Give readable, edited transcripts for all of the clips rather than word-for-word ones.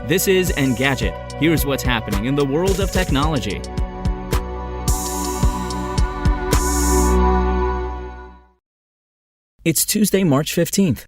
This is Engadget. Here's what's happening in the world of technology. It's Tuesday, March 15th.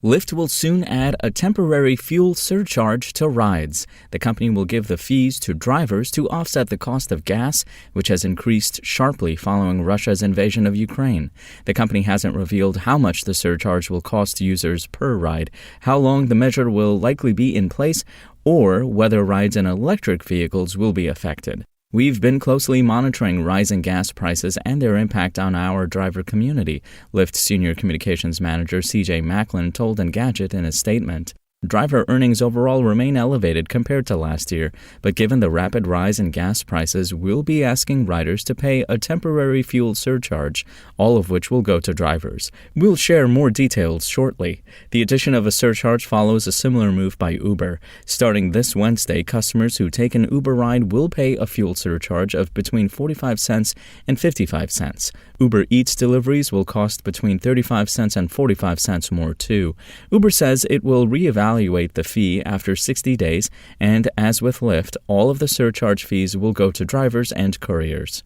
Lyft will soon add a temporary fuel surcharge to rides. The company will give the fees to drivers to offset the cost of gas, which has increased sharply following Russia's invasion of Ukraine. The company hasn't revealed how much the surcharge will cost users per ride, how long the measure will likely be in place, or whether rides in electric vehicles will be affected. We've been closely monitoring rising gas prices and their impact on our driver community, Lyft Senior Communications Manager CJ Macklin told Engadget in a statement. Driver earnings overall remain elevated compared to last year, but given the rapid rise in gas prices, we'll be asking riders to pay a temporary fuel surcharge, all of which will go to drivers. We'll share more details shortly. The addition of a surcharge follows a similar move by Uber. Starting this Wednesday, customers who take an Uber ride will pay a fuel surcharge of between 45 cents and 55 cents. Uber Eats deliveries will cost between 35 cents and 45 cents more too. Uber says it will reevaluate the fee after 60 days, and as with Lyft, all of the surcharge fees will go to drivers and couriers.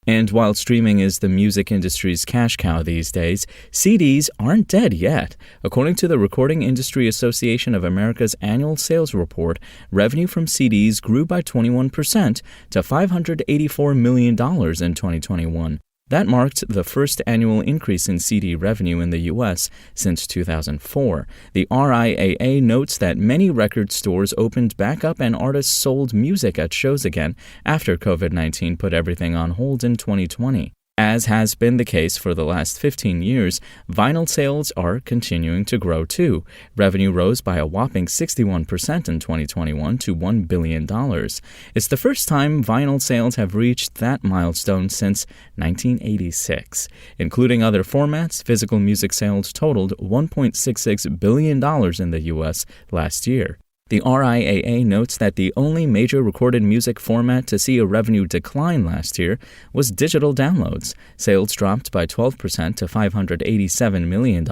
And while streaming is the music industry's cash cow these days, CDs aren't dead yet. According to the Recording Industry Association of America's annual sales report, revenue from CDs grew by 21% to $584 million in 2021. That marked the first annual increase in CD revenue in the U.S. since 2004. The RIAA notes that many record stores opened back up and artists sold music at shows again after COVID-19 put everything on hold in 2020. As has been the case for the last 15 years, vinyl sales are continuing to grow too. Revenue rose by a whopping 61% in 2021 to $1 billion. It's the first time vinyl sales have reached that milestone since 1986. Including other formats, physical music sales totaled $1.66 billion in the U.S. last year. The RIAA notes that the only major recorded music format to see a revenue decline last year was digital downloads. Sales dropped by 12% to $587 million,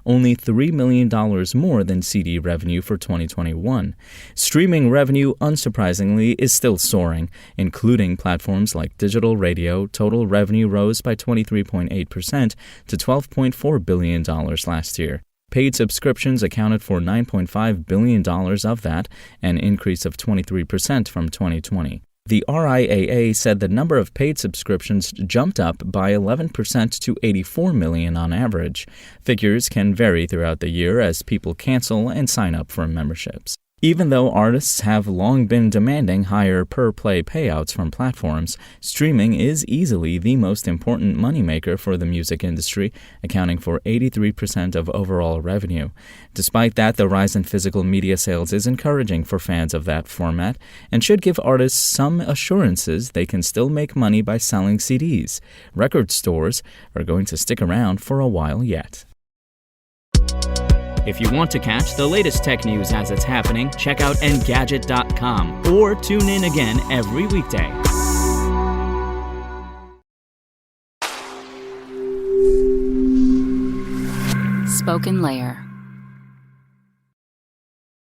only $3 million more than CD revenue for 2021. Streaming revenue, unsurprisingly, is still soaring. Including platforms like digital radio, total revenue rose by 23.8% to $12.4 billion last year. Paid subscriptions accounted for $9.5 billion of that, an increase of 23% from 2020. The RIAA said the number of paid subscriptions jumped up by 11% to 84 million on average. Figures can vary throughout the year as people cancel and sign up for memberships. Even though artists have long been demanding higher per-play payouts from platforms, streaming is easily the most important moneymaker for the music industry, accounting for 83% of overall revenue. Despite that, the rise in physical media sales is encouraging for fans of that format and should give artists some assurances they can still make money by selling CDs. Record stores are going to stick around for a while yet. If you want to catch the latest tech news as it's happening, check out Engadget.com or tune in again every weekday. Spoken Layer.